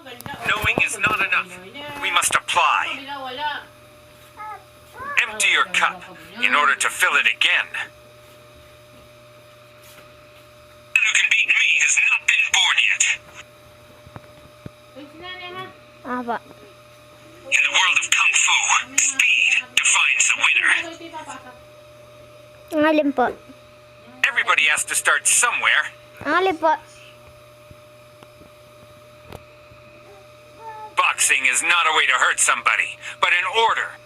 Knowing is not enough. We must apply. Empty your cup in order to fill it again. Who can beat me has not been born yet. Apa? In the world of Kung Fu, speed defines the winner. Ang alin po? Everybody has to start somewhere. Ang alin po? Boxing is not a way to hurt somebody, but in order